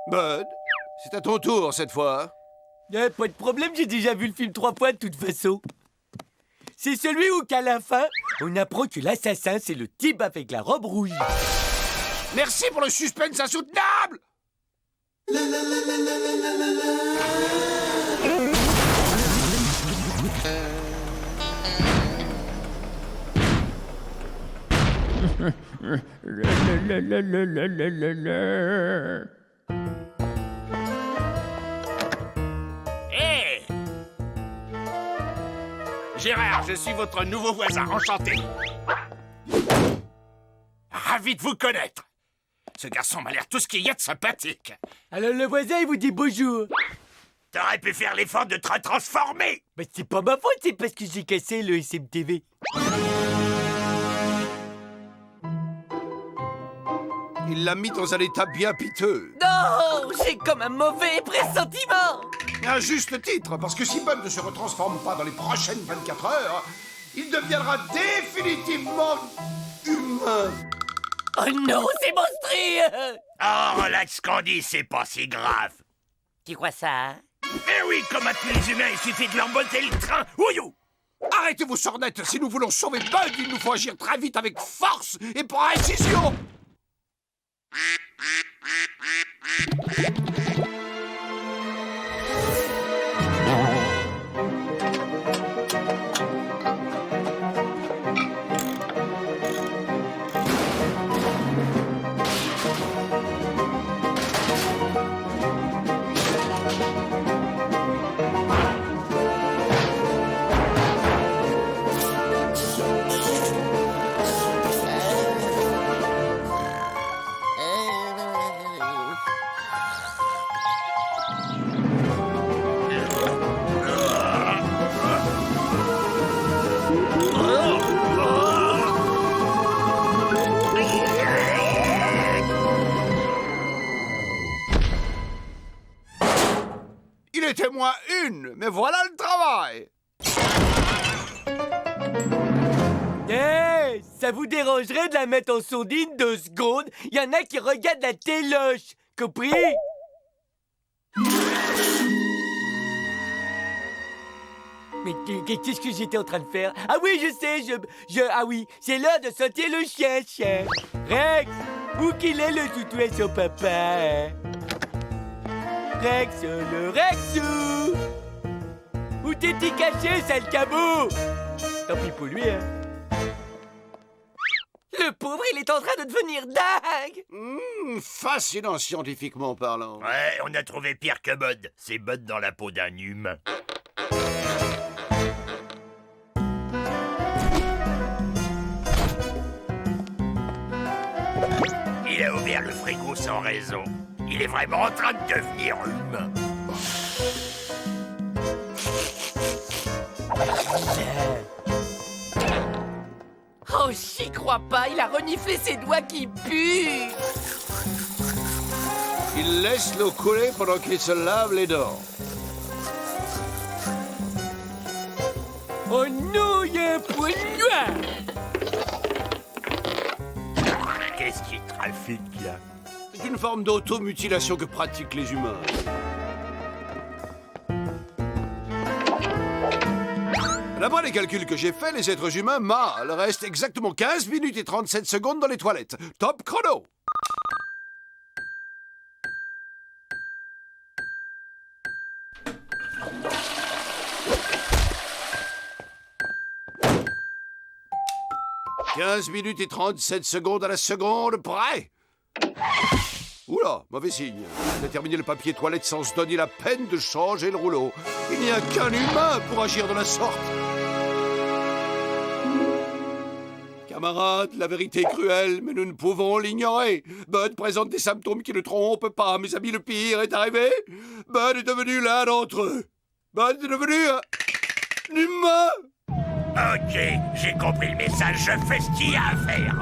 Bud, c'est à ton tour cette fois. Pas de problème, j'ai déjà vu le film 3 fois de toute façon. C'est celui où, qu'à la fin, on apprend que l'assassin, c'est le type avec la robe rouge. Merci pour le suspense insoutenable. Hé Gérard, je suis votre nouveau voisin, enchanté. Ravi de vous connaître. Ce garçon m'a l'air tout ce qu'il y a de sympathique. Alors le voisin, il vous dit bonjour. T'aurais pu faire l'effort de te transformer. Mais c'est pas ma faute, c'est parce que j'ai cassé le SMTV. Il l'a mis dans un état bien piteux. Non, j'ai comme un mauvais pressentiment. À juste titre, parce que si Bud ne se retransforme pas dans les prochaines 24 heures, il deviendra définitivement humain. Oh non, c'est monstrueux. Oh, relax, Candy, c'est pas si grave. Tu crois ça, hein? Eh oui, comme à tous les humains, il suffit de leur botter le train. Ouillou! Arrêtez vos sornettes. Si nous voulons sauver Bud, il nous faut agir très vite avec force et précision. Il était moins une, mais voilà le travail. Hey, ça vous dérangerait de la mettre en sourdine 2 secondes? Il y en a qui regardent la téloche, compris? Mais qu'est-ce que j'étais en train de faire? Ah oui, je sais, ah oui, c'est l'heure de sauter le chien. Rex, où qu'il est le toutou à son papa, hein? Rex, le Rexou! Où t'es-tu caché, sale cabot? Tant pis pour lui, hein. Le pauvre, il est en train de devenir dingue! Fascinant scientifiquement parlant. Ouais, on a trouvé pire que Bud. C'est Bud dans la peau d'un humain. Il a ouvert le frigo sans raison. Il est vraiment en train de devenir humain. Oh, j'y crois pas, il a reniflé ses doigts qui puent! Il laisse l'eau couler pendant qu'il se lave les dents. Oh non, il y a un point noir! Qu'est-ce qu'il trafique, là? C'est une forme d'automutilation que pratiquent les humains. D'après les calculs que j'ai faits, les êtres humains mâles restent exactement 15 minutes et 37 secondes dans les toilettes. Top chrono! « 15 minutes et 37 secondes à la seconde près. Oula, mauvais signe. Il a terminé le papier toilette sans se donner la peine de changer le rouleau. Il n'y a qu'un humain pour agir de la sorte. Camarades, la vérité est cruelle, mais nous ne pouvons l'ignorer. Bud présente des symptômes qui ne trompent pas, mes amis, le pire est arrivé. Bud est devenu l'un d'entre eux. Bud est devenu un humain. Ok, j'ai compris le message, je fais ce qu'il y a à faire.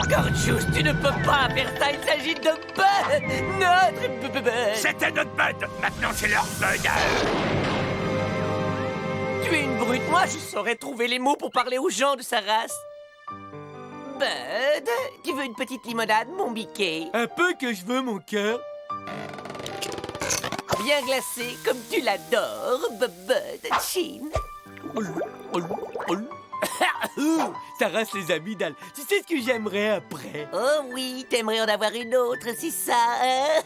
Gorgeous, tu ne peux pas faire ça, il s'agit de Bud! Notre Bud! C'était notre Bud, maintenant c'est leur Bud à eux. Tu es une brute, moi je saurais trouver les mots pour parler aux gens de sa race. Bud, tu veux une petite limonade, mon biquet? Un peu que je veux, mon cœur. bien glacé, comme tu l'adores, Bud, Chin. Ça rase les amygdales. Tu sais ce que j'aimerais après? Oh oui, t'aimerais en avoir une autre, c'est ça, hein?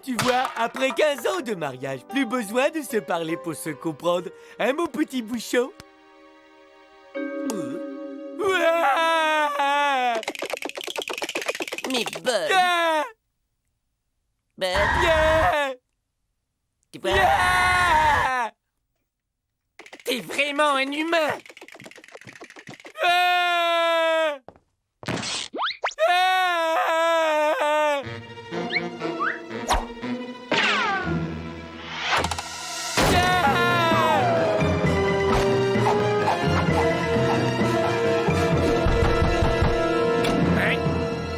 Tu vois, après 15 ans de mariage, plus besoin de se parler pour se comprendre. Hein, mon petit bouchon? Ouah! Mais Bud, Ah! Bud, Yeah! tu vois, Yeah! t'es vraiment un humain! Ah! Ah!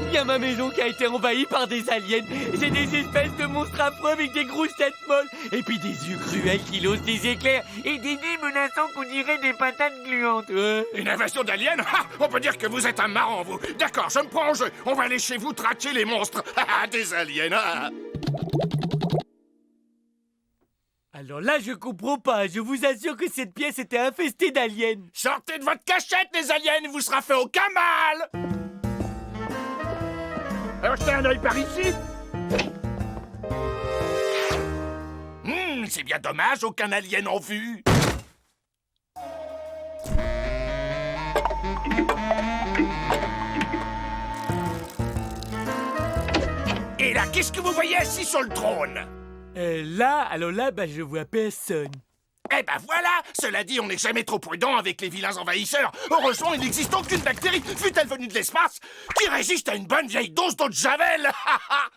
Il y a ma maison qui a été envahie par des aliens. C'est des espèces de monstres affreux avec des grosses têtes molles. Et puis des yeux cruels qui lancent des éclairs. Et des nez menaçants qu'on dirait des patates gluantes. Une invasion d'aliens? On peut dire que vous êtes un marrant, vous. D'accord, je me prends en jeu. On va aller chez vous traquer les monstres. Des aliens. Alors là, je comprends pas. Je vous assure que cette pièce était infestée d'aliens. Sortez de votre cachette, les aliens, il vous sera fait aucun mal. Alors, jetez un œil par ici. C'est bien dommage, aucun alien en vue. Et là, qu'est-ce que vous voyez assis sur le trône? Alors là, je vois personne. Eh ben voilà! Cela dit, on n'est jamais trop prudent avec les vilains envahisseurs. Heureusement, il n'existe aucune bactérie, fût-elle venue de l'espace, qui résiste à une bonne vieille dose d'eau de javel.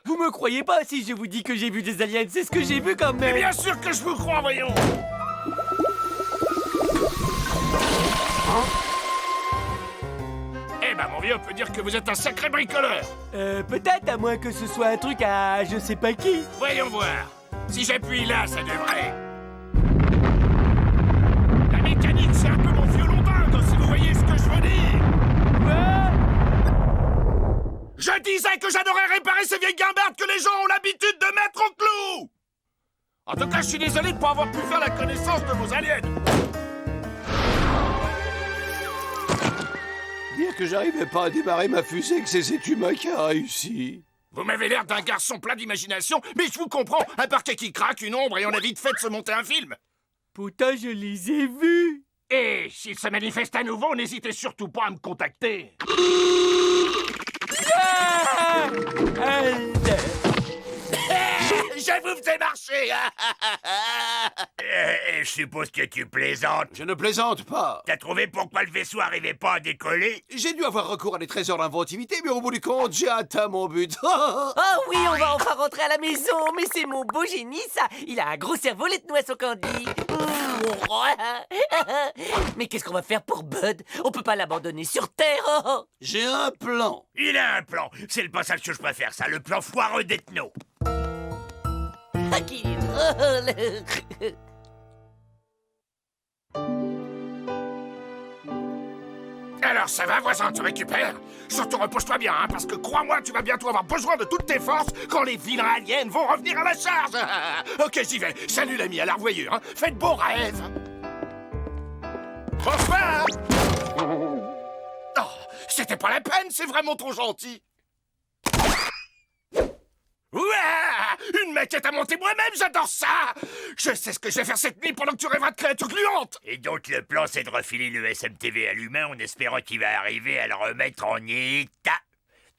Vous me croyez pas si je vous dis que j'ai vu des aliens? C'est ce que j'ai vu quand Mais même. bien sûr que je vous crois, voyons. Eh ben, mon vieux, on peut dire que vous êtes un sacré bricoleur. Peut-être, à moins que ce soit un truc à je sais pas qui. Voyons voir. Si j'appuie là, ça devrait... La mécanique, c'est un peu mon violon d'Inde, si vous voyez ce que je veux dire. Je disais que j'adorais réparer ces vieilles guimbardes que les gens ont l'habitude de mettre au clou. En tout cas, je suis désolé de ne pas avoir pu faire la connaissance de vos aliens. Dire que j'arrivais pas à démarrer ma fusée, que c'est cet humain qui a réussi. Vous m'avez l'air d'un garçon plein d'imagination, mais je vous comprends. Un parquet qui craque, une ombre, et on a vite fait de se monter un film. Pourtant, je les ai vus. Et s'il se manifeste à nouveau, n'hésitez surtout pas à me contacter. Ah! Je vous faisais marcher. Je suppose que tu plaisantes. Je ne plaisante pas. T'as trouvé pourquoi le vaisseau arrivait pas à décoller? J'ai dû avoir recours à des trésors d'inventivité, mais au bout du compte, j'ai atteint mon but. Oh oui, on va enfin rentrer à la maison, mais c'est mon beau génie, ça. Il a un gros cerveau, les noix au candy. Mais qu'est-ce qu'on va faire pour Bud? On peut pas l'abandonner sur Terre. Oh. J'ai un plan. Il a un plan. C'est le passage que je préfère, ça. Le plan foireux d'Ethno. Ah, qu'il est drôle. Alors ça va, voisin, tu récupères? Surtout repose-toi bien, hein, parce que crois-moi, tu vas bientôt avoir besoin de toutes tes forces quand les vilains aliens vont revenir à la charge. Ok, j'y vais. Salut l'ami, à la revoyure, hein. Faites beaux rêves. Bonsoir. Oh, c'était pas la peine, c'est vraiment trop gentil. Ouah, une maquette à monter moi-même, j'adore ça. Je sais ce que je vais faire cette nuit pendant que tu rêveras de créatures gluantes. Et donc le plan, c'est de refiler le SMTV à l'humain en espérant qu'il va arriver à le remettre en état.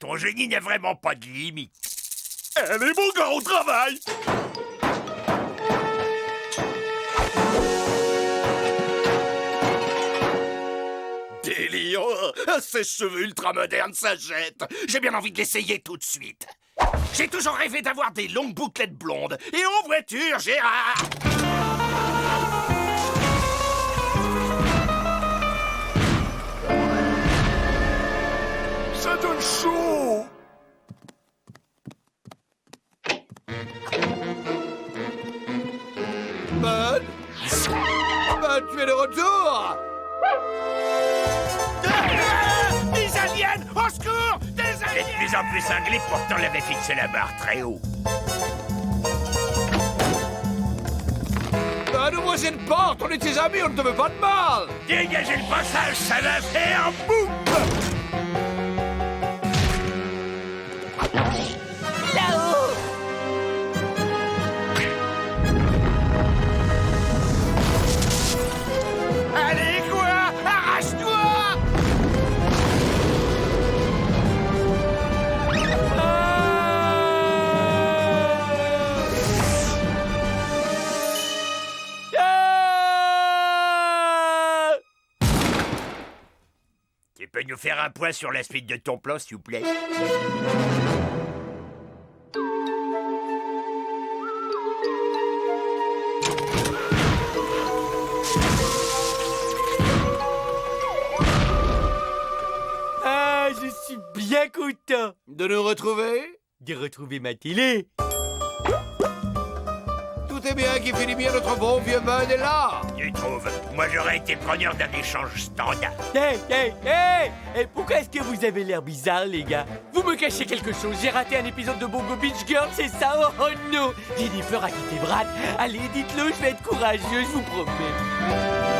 Ton génie n'a vraiment pas de limite. Allez mon gars, au travail. Délire. Ces cheveux ultra modernes, ça jette. J'ai bien envie de l'essayer tout de suite. J'ai toujours rêvé d'avoir des longues bouclettes blondes. Et en voiture, Gérard. Ça donne chaud. Bud, tu es de retour. Des aliens! Au secours! Des aliens! De plus en plus cinglé, pourtant l'avait fixé la barre très haut. Ben, ouvre cette porte, on est tes amis, on ne te veut pas de mal. Dégagez le passage, ça va faire boum. Là-haut! Allez, quoi? Arrache-toi! Tu peux nous faire un point sur la suite de ton plan, s'il vous plaît? Ah, je suis bien content De nous retrouver? de retrouver ma télé. Tout est bien qui finit bien, notre bon vieux Bud est là. Tu trouves? Moi, j'aurais été preneur d'un échange standard. Hey, hey, hey! Et pourquoi est-ce que vous avez l'air bizarre, les gars? Vous me cachez quelque chose? J'ai raté un épisode de Bongo Beach Girl, c'est ça? Oh non! Jennifer a quitté Brad. Allez, dites-le, je vais être courageux, je vous promets.